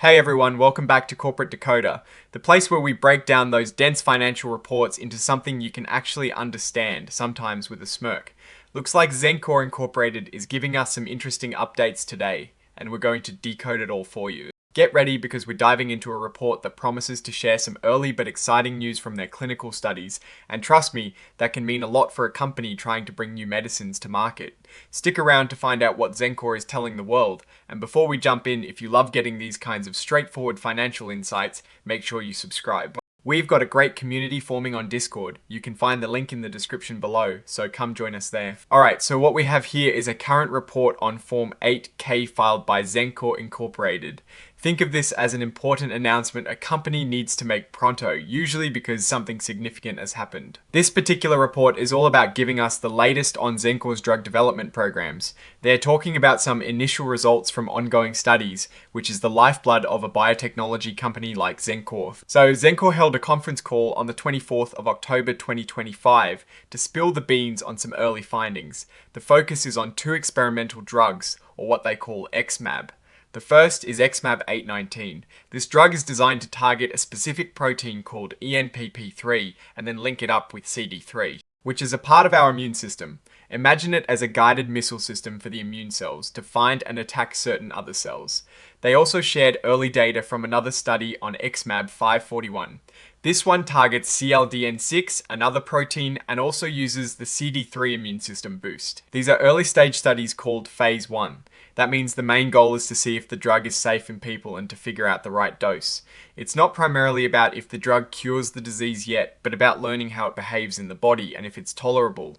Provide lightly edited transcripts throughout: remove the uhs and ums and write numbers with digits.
Hey everyone, welcome back to Corporate Decoder, the place where we break down those dense financial reports into something you can actually understand, sometimes with a smirk. Looks like Xencor Incorporated is giving us some interesting updates today, and we're going to decode it all for you. Get ready because we're diving into a report that promises to share some early but exciting news from their clinical studies, and trust me, that can mean a lot for a company trying to bring new medicines to market. Stick around to find out what Xencor is telling the world, and before we jump in, if you love getting these kinds of straightforward financial insights, make sure you subscribe. We've got a great community forming on Discord. You can find the link in the description below, so come join us there. Alright, so what we have here is a current report on Form 8K filed by Xencor Incorporated. Think of this as an important announcement a company needs to make pronto, usually because something significant has happened. This particular report is all about giving us the latest on Xencor's drug development programs. They're talking about some initial results from ongoing studies, which is the lifeblood of a biotechnology company like Xencor. So Xencor held a conference call on the 24th of October 2025 to spill the beans on some early findings. The focus is on two experimental drugs, or what they call XmAb. The first is XmAb 819. This drug is designed to target a specific protein called ENPP3 and then link it up with CD3, which is a part of our immune system. Imagine it as a guided missile system for the immune cells to find and attack certain other cells. They also shared early data from another study on XmAb 541. This one targets CLDN6, another protein, and also uses the CD3 immune system boost. These are early stage studies called Phase 1. That means the main goal is to see if the drug is safe in people and to figure out the right dose. It's not primarily about if the drug cures the disease yet, but about learning how it behaves in the body and if it's tolerable.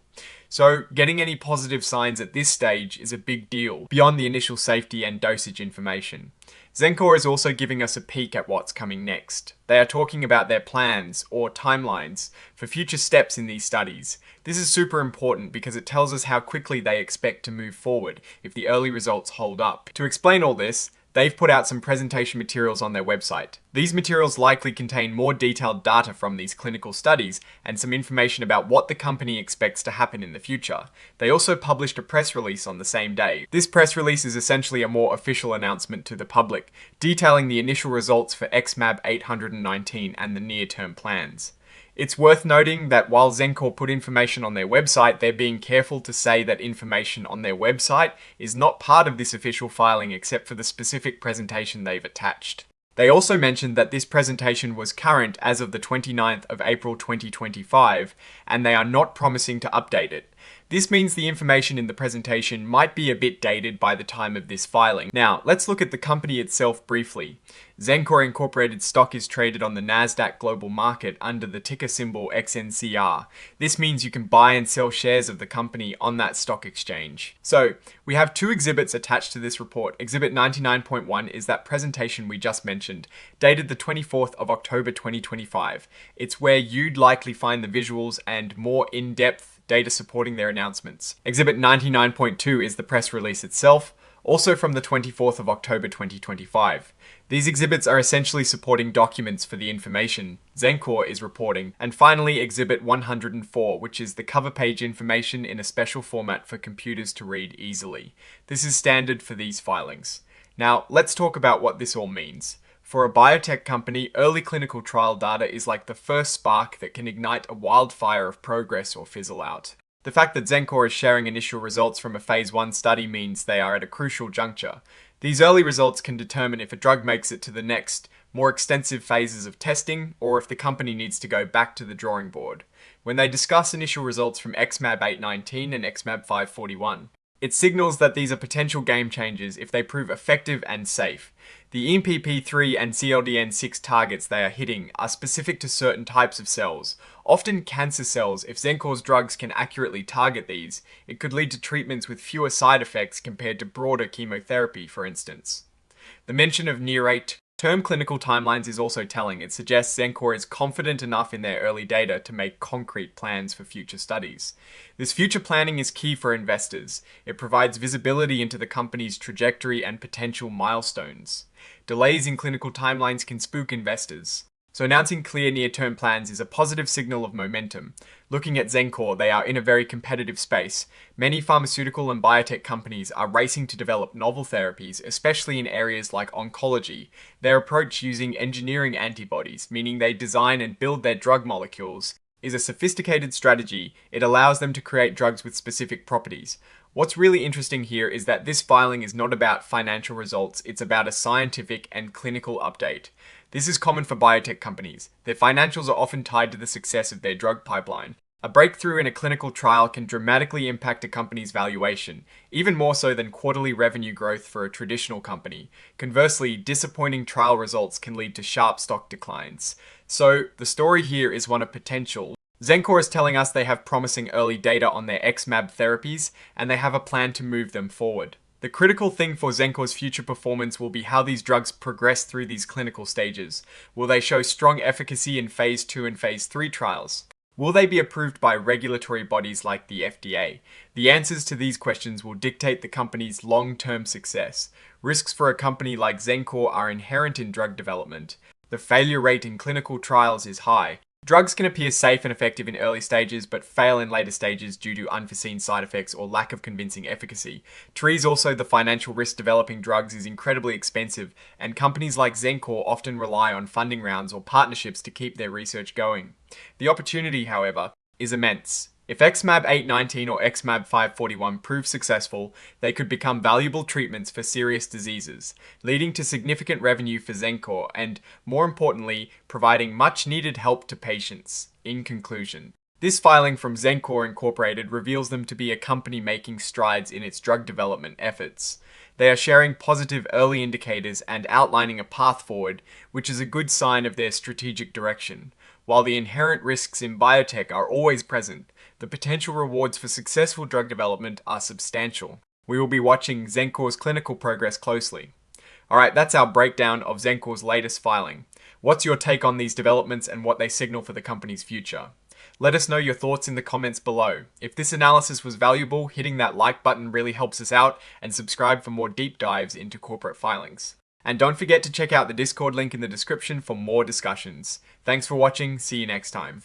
So, getting any positive signs at this stage is a big deal, beyond the initial safety and dosage information. Xencor is also giving us a peek at what's coming next. They are talking about their plans, or timelines, for future steps in these studies. This is super important because it tells us how quickly they expect to move forward if the early results hold up. To explain all this, they've put out some presentation materials on their website. These materials likely contain more detailed data from these clinical studies and some information about what the company expects to happen in the future. They also published a press release on the same day. This press release is essentially a more official announcement to the public, detailing the initial results for XmAb 819 and the near-term plans. It's worth noting that while Xencor put information on their website, they're being careful to say that information on their website is not part of this official filing except for the specific presentation they've attached. They also mentioned that this presentation was current as of the 29th of April 2025, and they are not promising to update it. This means the information in the presentation might be a bit dated by the time of this filing. Now, let's look at the company itself briefly. Xencor Incorporated stock is traded on the Nasdaq Global Market under the ticker symbol XNCR. This means you can buy and sell shares of the company on that stock exchange. So, we have two exhibits attached to this report. Exhibit 99.1 is that presentation we just mentioned, dated the 24th of October 2025. It's where you'd likely find the visuals and more in-depth data supporting their announcements. Exhibit 99.2 is the press release itself, also from the 24th of October 2025. These exhibits are essentially supporting documents for the information Xencor is reporting. And finally, Exhibit 104, which is the cover page information in a special format for computers to read easily. This is standard for these filings. Now, let's talk about what this all means. For a biotech company, early clinical trial data is like the first spark that can ignite a wildfire of progress or fizzle out. The fact that Xencor is sharing initial results from a Phase 1 study means they are at a crucial juncture. These early results can determine if a drug makes it to the next, more extensive phases of testing, or if the company needs to go back to the drawing board. When they discuss initial results from XmAb 819 and XmAb 541, it signals that these are potential game changers if they prove effective and safe. The ENPP3 and CLDN6 targets they are hitting are specific to certain types of cells, often cancer cells. If Xencor's drugs can accurately target these, it could lead to treatments with fewer side effects compared to broader chemotherapy, for instance. The mention of near-term clinical timelines is also telling. It suggests Xencor is confident enough in their early data to make concrete plans for future studies. This future planning is key for investors. It provides visibility into the company's trajectory and potential milestones. Delays in clinical timelines can spook investors. So announcing clear near-term plans is a positive signal of momentum. Looking at Xencor, they are in a very competitive space. Many pharmaceutical and biotech companies are racing to develop novel therapies, especially in areas like oncology. Their approach using engineering antibodies, meaning they design and build their drug molecules, is a sophisticated strategy. It allows them to create drugs with specific properties. What's really interesting here is that this filing is not about financial results, it's about a scientific and clinical update. This is common for biotech companies. Their financials are often tied to the success of their drug pipeline. A breakthrough in a clinical trial can dramatically impact a company's valuation, even more so than quarterly revenue growth for a traditional company. Conversely, disappointing trial results can lead to sharp stock declines. So, the story here is one of potential. Xencor is telling us they have promising early data on their XmAb therapies, and they have a plan to move them forward. The critical thing for Xencor's future performance will be how these drugs progress through these clinical stages. Will they show strong efficacy in Phase 2 and Phase 3 trials? Will they be approved by regulatory bodies like the FDA? The answers to these questions will dictate the company's long-term success. Risks for a company like Xencor are inherent in drug development. The failure rate in clinical trials is high. Drugs can appear safe and effective in early stages, but fail in later stages due to unforeseen side effects or lack of convincing efficacy. Also, the financial risk developing drugs is incredibly expensive, and companies like Xencor often rely on funding rounds or partnerships to keep their research going. The opportunity, however, is immense. If XmAb 819 or XmAb 541 prove successful, they could become valuable treatments for serious diseases, leading to significant revenue for Xencor and, more importantly, providing much-needed help to patients. In conclusion, this filing from Xencor Inc. reveals them to be a company making strides in its drug development efforts. They are sharing positive early indicators and outlining a path forward, which is a good sign of their strategic direction. While the inherent risks in biotech are always present, the potential rewards for successful drug development are substantial. We will be watching Xencor's clinical progress closely. Alright, that's our breakdown of Xencor's latest filing. What's your take on these developments and what they signal for the company's future? Let us know your thoughts in the comments below. If this analysis was valuable, hitting that like button really helps us out, and subscribe for more deep dives into corporate filings. And don't forget to check out the Discord link in the description for more discussions. Thanks for watching, see you next time.